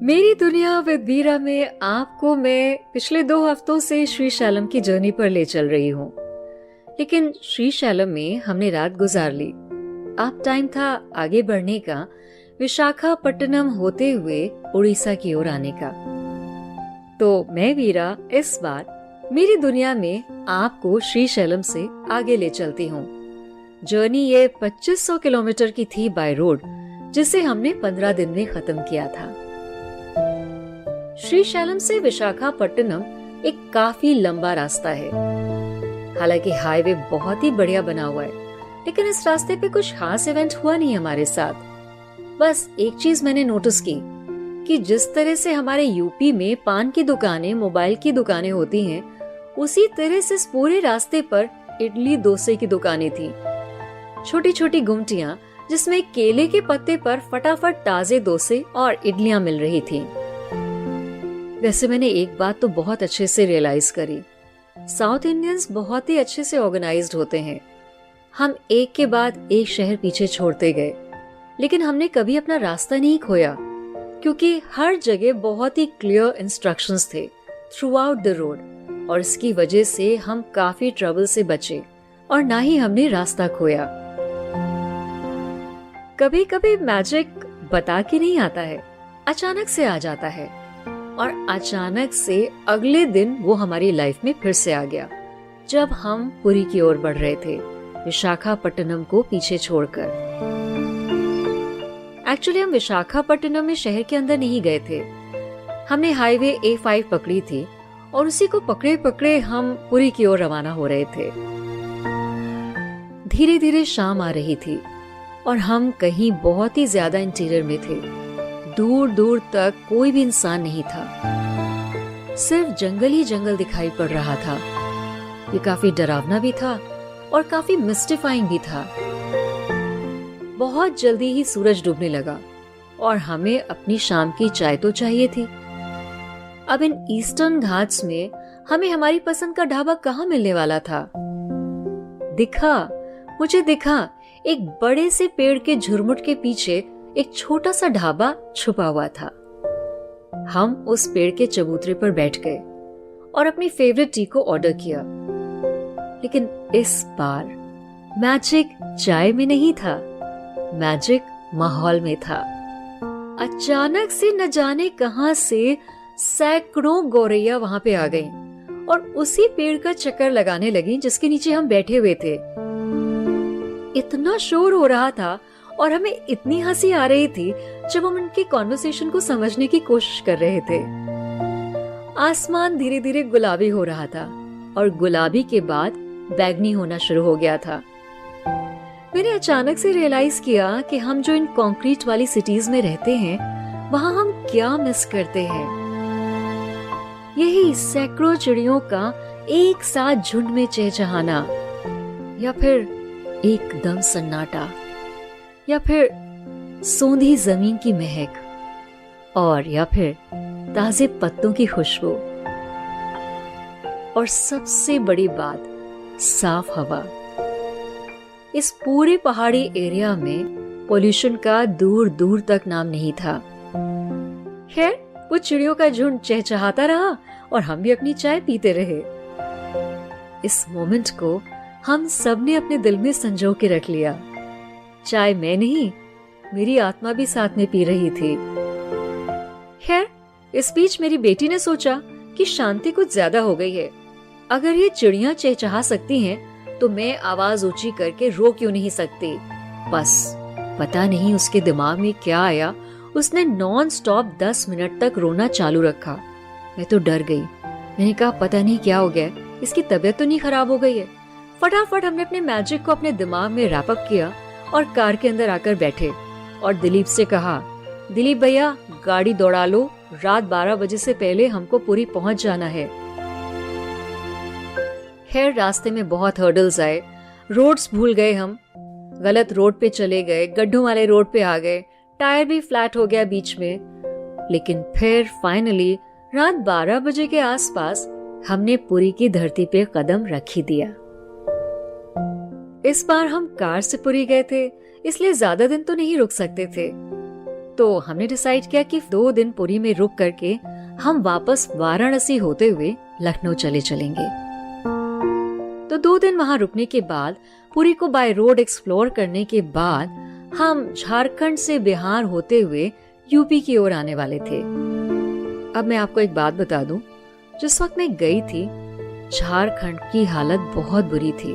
मेरी दुनिया विद वीरा में आपको मैं पिछले 2 हफ्तों से श्रीशैलम की जर्नी पर ले चल रही हूँ। लेकिन श्रीशैलम में हमने रात गुजार ली। अब टाइम था आगे बढ़ने का, विशाखापट्टनम होते हुए उड़ीसा की ओर आने का। तो मैं वीरा इस बार मेरी दुनिया में आपको श्रीशैलम से आगे ले चलती हूँ। जर्नी ये 2500 किलोमीटर की थी बाय रोड, जिसे हमने 15 दिन में खत्म किया था। श्रीशैलम से विशाखापट्टनम एक काफी लंबा रास्ता है। हालांकि हाईवे बहुत ही बढ़िया बना हुआ है, लेकिन इस रास्ते पे कुछ खास इवेंट हुआ नहीं हमारे साथ। बस एक चीज मैंने नोटिस की कि जिस तरह से हमारे यूपी में पान की दुकानें, मोबाइल की दुकानें होती हैं, उसी तरह से इस पूरे रास्ते पर इडली डोसे की दुकानें थी। छोटी छोटी गुमटियां जिसमें केले के पत्ते पर फटाफट ताजे डोसे और इडलियां मिल रही थी। वैसे मैंने एक बात तो बहुत अच्छे से रियलाइज करी, साउथ इंडियंस बहुत ही अच्छे से ऑर्गेनाइज्ड होते हैं। हम एक के बाद एक शहर पीछे छोड़ते गए, लेकिन हमने कभी अपना रास्ता नहीं खोया, क्योंकि हर जगह बहुत ही क्लियर इंस्ट्रक्शंस थे थ्रू आउट द रोड, और इसकी वजह से हम काफी ट्रबल से बचे और ना ही हमने रास्ता खोया। कभी कभी मैजिक बता के नहीं आता है, अचानक से आ जाता है, और अचानक से अगले दिन वो हमारी लाइफ में फिर से आ गया, जब हम पुरी की ओर बढ़ रहे थे, विशाखापट्टनम को पीछे छोड़कर। एक्चुअली हम विशाखापट्टनम में शहर के अंदर नहीं गए थे। हमने हाईवे A5 पकड़ी थी और उसी को पकड़े पकड़े हम पुरी की ओर रवाना हो रहे थे। धीरे धीरे शाम आ रही थी और हम कहीं बहुत ही ज्यादा इंटीरियर में थे। दूर दूर तक कोई भी इंसान नहीं था, सिर्फ जंगल ही जंगल दिखाई पड़ रहा था। ये काफी डरावना भी था और काफी मिस्टिफाइंग भी था। बहुत जल्दी ही सूरज डूबने लगा और हमें अपनी शाम की चाय तो चाहिए थी। अब इन ईस्टर्न घाट्स में हमें हमारी पसंद का ढाबा कहाँ मिलने वाला था। मुझे दिखा एक बड़े से पेड़ के झुरमुट के पीछे एक छोटा सा ढाबा छुपा हुआ था। हम उस पेड़ के चबूतरे पर बैठ गए और अपनी फेवरेट टी को ऑर्डर किया। लेकिन इस बार मैजिक चाय में नहीं था, मैजिक माहौल में था। अचानक से न जाने कहां से सैकड़ों गौरैया वहां पे आ गईं और उसी पेड़ का चक्कर लगाने लगी जिसके नीचे हम बैठे हुए थे। इतना शोर हो रहा था और हमें इतनी हंसी आ रही थी जब हम उनके कॉन्वर्सेशन को समझने की कोशिश कर रहे थे। आसमान धीरे धीरे गुलाबी हो रहा था और गुलाबी के बाद बैंगनी होना शुरू हो गया था। मैंने अचानक से रियलाइज किया कि हम जो इन कंक्रीट वाली सिटीज में रहते हैं, वहाँ हम क्या मिस करते हैं। यही सैकड़ों चिड़ियों का एक साथ झुंड में चहचहाना, या फिर एकदम सन्नाटा, या फिर सोंधी जमीन की महक, और या फिर ताजे पत्तों की खुशबू, और सबसे बड़ी बात, साफ हवा। इस पूरे पहाड़ी एरिया में पोल्यूशन का दूर दूर तक नाम नहीं था। खैर, वो चिड़ियों का झुंड चहचहाता रहा और हम भी अपनी चाय पीते रहे। इस मोमेंट को हम सब ने अपने दिल में संजो के रख लिया। चाय मैं नहीं, मेरी आत्मा भी साथ में पी रही थी। खैर, इस बीच मेरी बेटी ने सोचा कि शांति कुछ ज्यादा हो गई है। अगर ये चिड़ियां चहचहा सकती हैं, तो मैं आवाज ऊंची करके रो क्यों नहीं सकती। बस पता नहीं उसके दिमाग में क्या आया, उसने नॉन स्टॉप 10 मिनट तक रोना चालू रखा। मैं तो डर गई। मैंने कहा पता नहीं क्या हो गया, इसकी तबीयत तो नहीं खराब हो गई है। फटाफट हमने अपने मैजिक को अपने दिमाग में रैप अप किया और कार के अंदर आकर बैठे और दिलीप से कहा, दिलीप भैया गाड़ी दौड़ा लो, रात 12 बजे से पहले हमको पुरी पहुंच जाना है। खैर, रास्ते में बहुत हर्डल्स आए, रोड्स भूल गए, हम गलत रोड पे चले गए, गड्ढों वाले रोड पे आ गए, टायर भी फ्लैट हो गया बीच में। लेकिन फिर फाइनली रात 12 बजे के आसपास हमने पुरी की धरती पे कदम रख ही दिया। इस बार हम कार से पुरी गए थे, इसलिए ज्यादा दिन तो नहीं रुक सकते थे। तो हमने डिसाइड किया कि 2 दिन पुरी में रुक करके हम वापस वाराणसी होते हुए लखनऊ चलेंगे। तो 2 दिन वहाँ रुकने के बाद, पुरी को बाय रोड एक्सप्लोर करने के बाद, हम झारखंड से बिहार होते हुए यूपी की ओर आने वाले थे। अब मैं आपको एक बात बता दूं, जिस वक्त मैं गई थी झारखंड की हालत बहुत बुरी थी।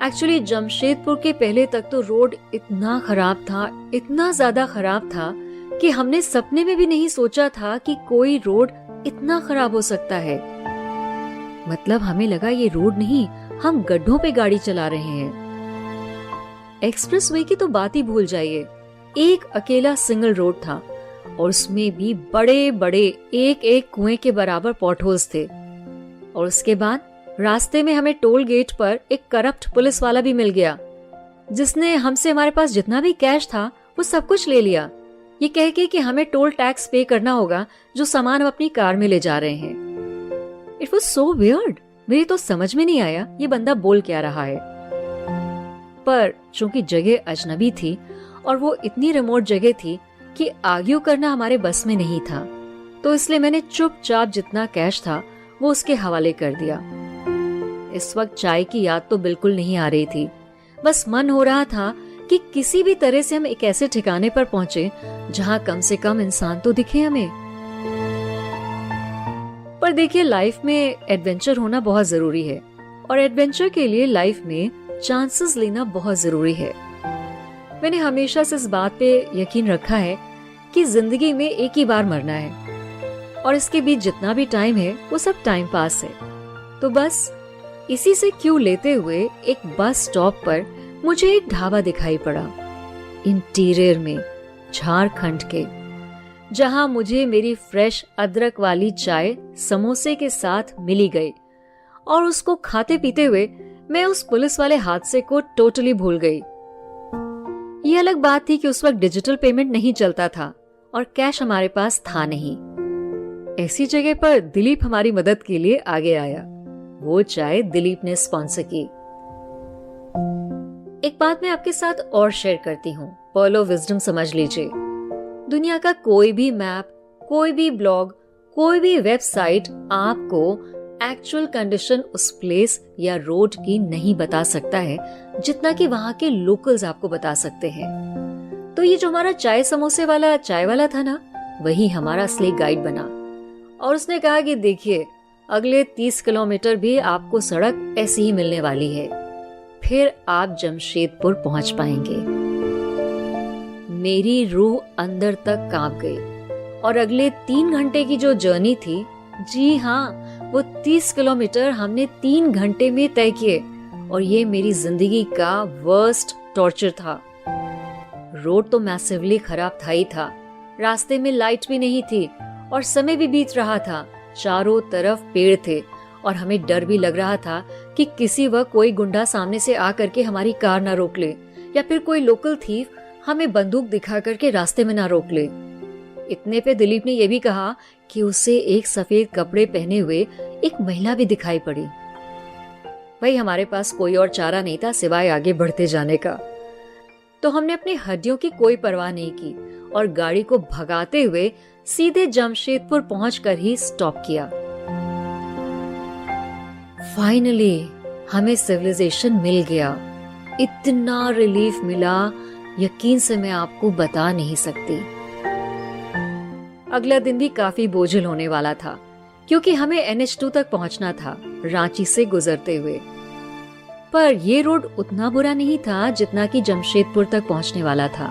एक्चुअली जमशेदपुर के पहले तक तो रोड इतना खराब था, इतना ज्यादा खराब था कि हमने सपने में भी नहीं सोचा था कि कोई रोड इतना खराब हो सकता है। मतलब हमें लगा ये रोड नहीं, हम गड्ढों पे गाड़ी चला रहे हैं। एक्सप्रेसवे की तो बात ही भूल जाइए। एक अकेला सिंगल रोड था और उसमें भी बड़े बड़े एक कुएं के बराबर पॉटहोल्स थे। और उसके बाद रास्ते में हमें टोल गेट पर एक करप्ट पुलिस वाला भी मिल गया, जिसने हमसे हमारे पास जितना भी कैश था वो सब कुछ ले लिया, ये कह के कि हमें टोल टैक्स पे करना होगा जो सामान हम अपनी कार में ले जा रहे हैं। It was so weird. मेरी तो समझ में नहीं आया ये बंदा बोल क्या रहा है। पर चूंकि जगह अजनबी थी और वो इतनी रिमोट जगह थी कि आर्ग्यू करना हमारे बस में नहीं था, तो इसलिए मैंने चुपचाप जितना कैश था वो उसके हवाले कर दिया। इस वक्त चाय की याद तो बिल्कुल नहीं आ रही थी। बस मन हो रहा था कि किसी भी तरह से हम एक ऐसे ठिकाने पर पहुंचे जहां कम से कम इंसान तो दिखे हमें। पर देखिए, लाइफ में एडवेंचर होना बहुत जरूरी है और एडवेंचर के लिए लाइफ में चांसेस लेना बहुत जरूरी है। मैंने हमेशा से इस बात पे यकीन रखा है कि जिंदगी में एक ही बार मरना है और इसके बीच जितना भी टाइम है वो सब टाइम पास है। तो बस इसी से क्यों लेते हुए एक बस स्टॉप पर मुझे एक ढाबा दिखाई पड़ा, इंटीरियर में झारखंड के, जहां मुझे मेरी फ्रेश अदरक वाली चाय समोसे के साथ मिली गई। और उसको खाते पीते हुए मैं उस पुलिस वाले हादसे को टोटली भूल गई। ये अलग बात थी कि उस वक्त डिजिटल पेमेंट नहीं चलता था और कैश हमारे पास था नहीं। ऐसी जगह पर दिलीप हमारी मदद के लिए आगे आया। वो चाय दिलीप ने स्पॉन्सर की। एक बात मैं आपके साथ और शेयर करती हूँ, पर्ल ऑफ विजडम समझ लीजिए। दुनिया का कोई भी मैप, कोई भी ब्लॉग, कोई भी वेबसाइट आपको एक्चुअल कंडीशन उस प्लेस या रोड की नहीं बता सकता है जितना कि वहाँ के लोकल्स आपको बता सकते हैं। तो ये जो हमारा चाय समोसे वाला चाय वाला था ना, वही हमारा असली गाइड बना। और उसने कहा कि देखिए, अगले 30 किलोमीटर भी आपको सड़क ऐसी ही मिलने वाली है, फिर आप जमशेदपुर पहुंच पाएंगे। मेरी रूह अंदर तक कांप गई और अगले 3 घंटे की जो जर्नी थी, जी हाँ, वो 30 किलोमीटर हमने 3 घंटे में तय किए। और ये मेरी जिंदगी का वर्स्ट टॉर्चर था। रोड तो मैसिवली खराब था ही था, रास्ते में लाइट भी नहीं थी और समय भी बीत रहा था। चारों तरफ पेड़ थे और हमें डर भी लग रहा था कि किसी वक्त कोई गुंडा सामने से आकर के हमारी कार ना रोक ले या फिर कोई लोकल थीफ हमें बंदूक दिखा करके रास्ते में ना रोक ले। इतने पे दिलीप ने यह भी कहा कि उसे एक सफेद कपड़े पहने हुए एक महिला भी दिखाई पड़ी। भाई, हमारे पास कोई और चारा नहीं था सिवाय आगे बढ़ते जाने का। तो हमने अपनी हड्डियों की कोई परवाह नहीं की और गाड़ी को भगाते हुए सीधे जमशेदपुर पहुंचकर ही स्टॉप किया। फाइनली हमें सिविलाइजेशन मिल गया। इतना रिलीफ मिला, यकीन से मैं आपको बता नहीं सकती। अगला दिन भी काफी बोझिल होने वाला था क्योंकि हमें NH2 तक पहुंचना था, रांची से गुजरते हुए। पर ये रोड उतना बुरा नहीं था जितना कि जमशेदपुर तक पहुंचने वाला था।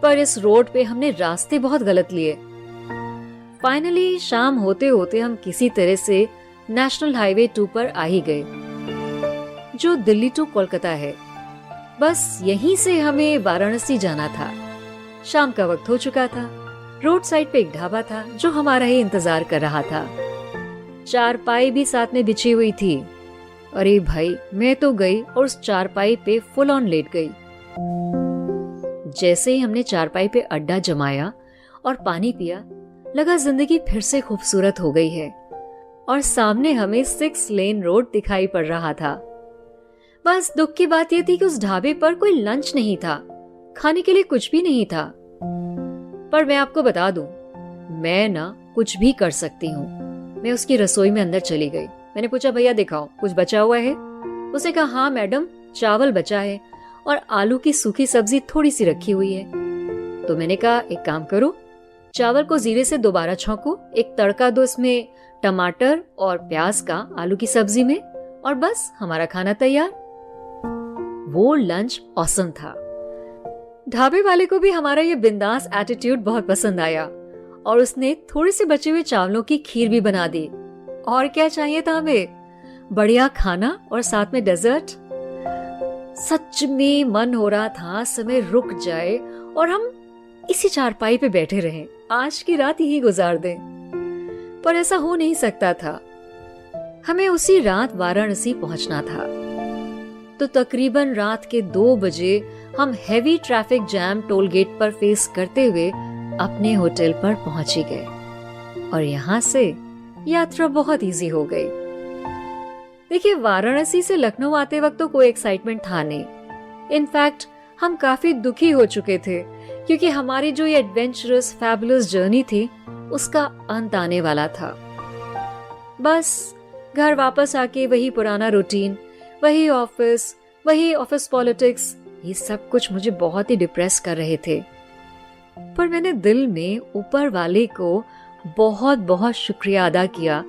पर इस रोड पे हमने रास्ते बहुत गलत लिए। फाइनली शाम होते होते हम किसी तरह से नेशनल हाईवे 2 पर आ ही गए, जो दिल्ली टू कोलकाता है। बस यहीं से हमें वाराणसी जाना था। शाम का वक्त हो चुका था। रोड साइड पे एक ढाबा था जो हमारा ही इंतजार कर रहा था। चारपाई भी साथ में बिछी हुई थी। अरे भाई, मैं तो गई और उस चारपाई पे फुल ऑन लेट गई। जैसे ही हमने चारपाई पे अड्डा जमाया और पानी पिया, लगा जिंदगी फिर से खूबसूरत हो गई है। और सामने हमें 6 लेन रोड दिखाई पड़ रहा था। बस दुख की बात यह थी कि उस ढाबे पर कोई लंच नहीं था, खाने के लिए कुछ भी नहीं था। पर मैं आपको बता दूं, मैं ना कुछ भी कर सकती हूँ। मैं उसकी रसोई में अंदर चली गई। मैंने पूछा, भैया दिखाओ कुछ बचा हुआ है? उसने कहा, हाँ मैडम, चावल बचा है और आलू की सूखी सब्जी थोड़ी सी रखी हुई है। तो मैंने कहा, एक काम करो, चावल को जीरे से दोबारा छौंको, एक तड़का दो इसमें टमाटर और प्याज का आलू की सब्जी में, और बस हमारा खाना तैयार। वो लंच ऑसम था। ढाबे वाले को भी हमारा ये बिंदास एटीट्यूड बहुत पसंद आया और उसने थोड़ी सी बचे हुए चावलों की खीर भी बना दी। और क्या चाहिए था हमें? बढ़िया खाना और साथ में डेजर्ट। सच में मन हो रहा था समय रुक जाए और हम इसी चारपाई पे बैठे रहें, आज की रात यही गुजार दें। पर ऐसा हो नहीं सकता था। हमें उसी रात वाराणसी पहुंचना था। तो तकरीबन रात के 2 बजे हम heavy traffic jam toll gate पर फेस करते हुए अपने होटल पर पहुंच ही गए और यहाँ से यात्रा बहुत इजी हो गई। देखिए, वाराणसी से लखनऊ आते वक्त तो कोई एक्साइटमेंट था नहीं। इनफैक्ट हम काफी दुखी हो चुके थे क्योंकि हमारी जो ये एडवेंचरस फैबुलस जर्नी थी उसका अंत आने वाला था। बस घर वापस आके वही पुराना रूटीन, वही ऑफिस पॉलिटिक्स, ये सब कुछ मुझे बहुत ही डिप्रेस कर रहे थे। पर मैंने दिल में ऊपर वाले को बहुत बहुत शुक्रिया अदा किया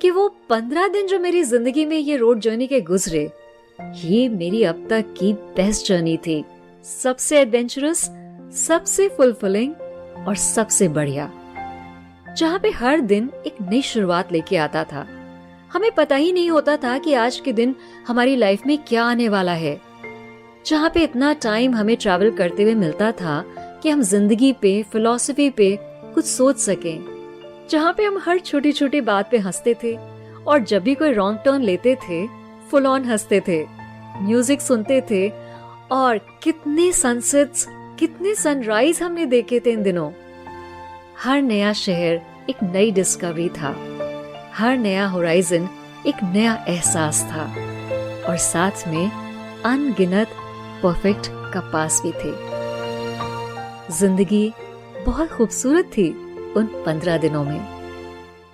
कि वो 15 दिन जो मेरी जिंदगी में ये रोड जर्नी के गुजरे, ये मेरी अब तक की बेस्ट जर्नी थी। सबसे एडवेंचरस, सबसे फुलफिलिंग और सबसे बढ़िया, जहाँ पे हर दिन एक नई शुरुआत लेके आता था। हमें पता ही नहीं होता था कि आज के दिन हमारी लाइफ में क्या आने वाला है। जहाँ पे इतना टाइम हमें ट्रैवल करते हुए मिलता था कि हम जिंदगी पे, फिलॉसफी पे कुछ सोच सकें। जहाँ पे हम हर छोटी छोटी बात पे हंसते थे और जब भी कोई रॉन्ग टर्न लेते थे फुल ऑन हंसते थे, म्यूजिक सुनते थे और कितने सनसेट्स, कितने सनराइज हमने देखे थे इन दिनों। हर नया शहर एक नई डिस्कवरी था, हर नया होराइजन एक नया एहसास था और साथ में अनगिनत परफेक्ट कपास भी थे। जिंदगी बहुत खूबसूरत थी उन 15 दिनों में।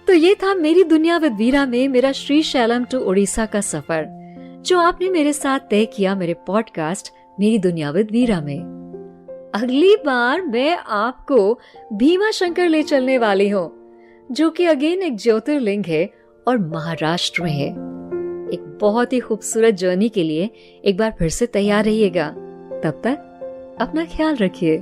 तो ये था मेरी दुनिया विद वीरा में मेरा श्रीशैलम टू उड़ीसा का सफर, जो आपने मेरे साथ तय किया मेरे पॉडकास्ट मेरी दुनिया विद वीरा में। अगली बार मैं आपको भीमा शंकर ले चलने वाली हूँ, जो कि अगेन एक ज्योतिर्लिंग है और महाराष्ट्र में है। एक बहुत ही खूबसूरत जर्नी के लिए एक बार फिर से तैयार रहिएगा। तब तक अपना ख्याल रखिए।